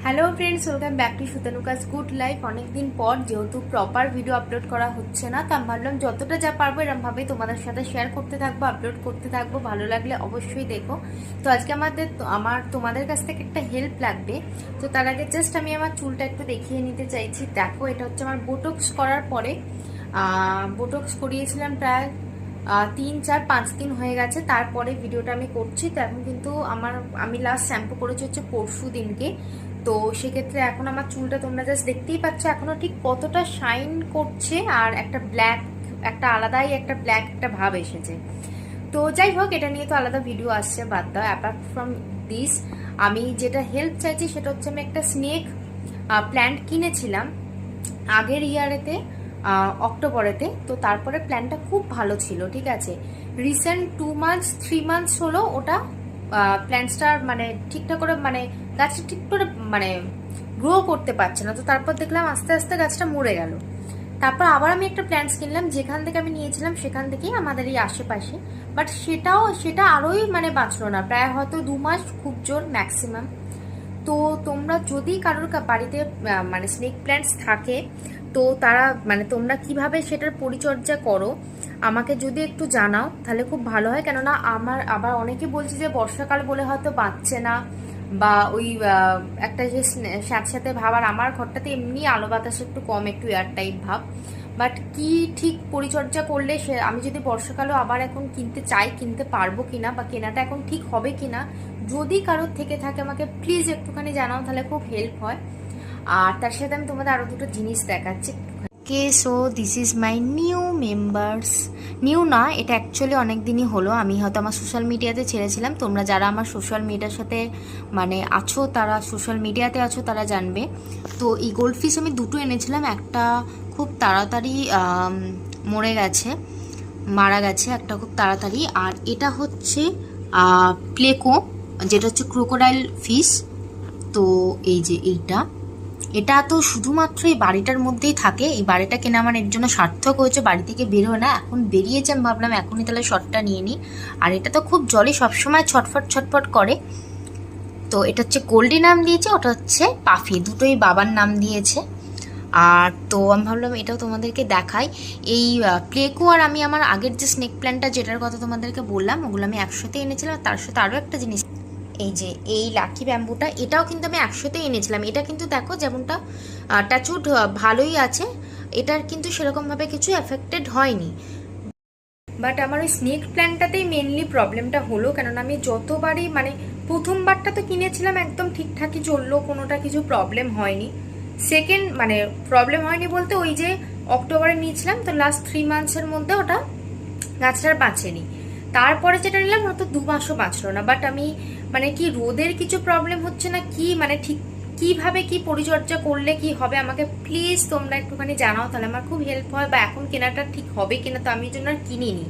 Hello friends, welcome back to Sutanuka's good life. অনেকদিন পর যেহেতু প্রপার ভিডিও আপলোড করা হচ্ছে না, তা আমি ভাবলাম যতটা যা পারবো এরমভাবেই তোমাদের সাথে শেয়ার করতে থাকবো, আপলোড করতে থাকবো। ভালো লাগলে অবশ্যই দেখো। তো আজকে আমার তোমাদের কাছ থেকে একটা হেল্প লাগবে। তো তার আগে জাস্ট আমি আমার চুলটা একটু দেখিয়ে নিতে চাইছি। দেখো, এটা হচ্ছে আমার বোটক্স করার পরে। বোটক্স করিয়েছিলাম প্রায় 3-4-5 দিন হয়ে গেছে। তারপরে ভিডিওটা আমি করছি। তো এখন কিন্তু আমি লাস্ট শ্যাম্পু করেছি হচ্ছে পরশু দিনকে। তো সেক্ষেত্রে এখন আমার চুলটা তোমরা জাস্ট দেখতেই পাচ্ছ এখনো ঠিক কতটা শাইন করছে, আর একটা আলাদাই একটা ব্ল্যাক একটা ভাব এসেছে। তো যাই হোক, এটা নিয়ে তো আলাদা ভিডিও আসছে, বাদ দাও। অ্যাপার্ট ফ্রম দিস, আমি যেটা হেল্প চাইছি সেটা হচ্ছে আমি একটা স্নেক প্ল্যান্ট কিনেছিলাম আগের ইয়ারেতে, অক্টোবরেতে। তো তারপরে প্ল্যানটা খুব ভালো ছিল, ঠিক আছে। রিসেন্ট 2-3 মান্থস হলো ওটা প্ল্যান্টসটার মানে ঠিকঠাক করে মানে গাছটা ঠিক করে মানে গ্রো করতে পারছে না। তো তারপর দেখলাম আস্তে আস্তে গাছটা মরে গেল। তারপর আবার আমি একটা প্ল্যান্টস কিনলাম, যেখান থেকে আমি নিয়েছিলাম সেখান থেকেই আমাদের এই আশেপাশে। বাট সেটা আরোই মানে বাঁচলো না, প্রায় হয়তো 2 মাস খুব জোর ম্যাক্সিমাম। তো তোমরা যদি কারোর বাড়িতে মানে স্নেক প্ল্যান্টস থাকে, তো তারা মানে তোমরা কিভাবে সেটার পরিচর্যা করো আমাকে যদি একটু জানাও তাহলে খুব ভালো হয়। কেননা আমার আবার অনেকে বলছে যে বর্ষাকাল বলে হয়তো বাঁচছে না, বা ওই একটা যে স্যাঁতস্যাঁতে ভাব। আর আমার ঘরটাতে এমনি আলো বাতাস একটু কম, একটু এয়ার টাইপ ভাব। বাট কি ঠিক পরিচর্যা করলে আমি যদি বর্ষাকালও আবার এখন কিনতে চাই, কিনতে পারবো কিনা, বা কেনাটা এখন ঠিক হবে কিনা, যদি কারোর থেকে থাকে আমাকে প্লিজ একটুখানি জানাও, তাহলে খুব হেল্প হয়। আর তার সাথে আমি তোমাদের আরো দুটো জিনিস দেখাচ্ছি। So this is my new members. New না, এটা অ্যাকচুয়ালি অনেক দিনই হলো। আমি হয়তো আমার সোশ্যাল মিডিয়াতে ছেড়েছিলাম। তোমরা যারা আমার সোশ্যাল মিডিয়ার সাথে মানে আছো, তারা সোশ্যাল মিডিয়াতে আছো, তারা জানবে। তো এই গোল্ডফিশ আমি দুটো এনেছিলাম। একটা খুব তাড়াতাড়ি মারা গেছে একটা খুব তাড়াতাড়ি। আর এটা হচ্ছে প্লেকো, যেটা হচ্ছে ক্রোকোডাইল ফিশ। তো এই যে এটা তো শুধুমাত্র এই বাড়িটার মধ্যেই থাকে। এই বাড়িটা কেনা আমার এর জন্য সার্থক হয়েছে, বাড়ি থেকে বেরোয় না। এখন বেরিয়েছে, আমি ভাবলাম এখনই তাহলে শটটা নিয়ে নিই। আর এটা তো খুব জলে সবসময় ছটফট ছটফট করে। তো এটা হচ্ছে গোল্ডি নাম দিয়েছে, ওটা হচ্ছে পাফি, দুটোই বাবার নাম দিয়েছে। আর তো আমি ভাবলাম এটাও তোমাদেরকে দেখাই। এই প্লেকো আর আমি আমার আগের যে স্নেক প্ল্যান্টটা যেটার কথা তোমাদেরকে বললাম, ওগুলো আমি একসাথে এনেছিলাম। তার সাথে আরও একটা জিনিস, এই যে এই লাকি ব্যাম্বুটা, এটাও কিন্তু আমি একসাথেই এনেছিলাম। এটা কিন্তু দেখো যেমনটা টাচউড ভালোই আছে, এটার কিন্তু সেরকমভাবে কিছু এফেক্টেড হয়নি। বাট আমার ওই স্নেক প্ল্যান্টটাতেই মেনলি প্রবলেমটা হলো। কেননা আমি যতবারই মানে প্রথমবারটা তো কিনেছিলাম একদম ঠিকঠাকই চললো, কোনোটা কিছু প্রবলেম হয়নি। সেকেন্ড মানে প্রবলেম হয়নি বলতে, ওই যে অক্টোবরে নিয়েছিলাম, তো লাস্ট 3 মান্থসের মধ্যে ওটা গাছটার বাঁচেনি। তারপরে যেটা নিলাম ওটা তো 2 মাসও বাঁচলো না। বাট আমি মানে কি রোদের কিছু প্রবলেম হচ্ছে না কি, মানে ঠিক কিভাবে কি পরিচর্যা করলে কি হবে আমাকে প্লিজ তোমরা একটুখানি জানাও, তাহলে আমার খুব হেল্প হয়। বা এখন কেনাটা ঠিক হবে কিনা, তো আমি জন্য আর কিনিনি।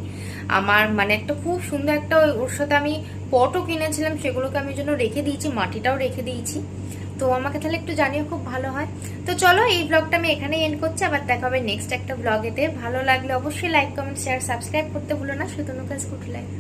আমার মানে একটা খুব সুন্দর একটা ওর সাথে আমি পটও কিনেছিলাম, সেগুলোকে আমি জন্য রেখে দিয়েছি, মাটিটাও রেখে দিয়েছি। তো আমাকে তাহলে একটু জানিও, খুব ভালো হয়। তো চলো, এই ব্লগটা আমি এখানেই এন্ড করছি। আবার দেখা হবে নেক্সট একটা ব্লগেতে। ভালো লাগলে অবশ্যই লাইক, কমেন্ট, শেয়ার, সাবস্ক্রাইব করতে ভুলো না। সুতনুকাস গুড লাইফ।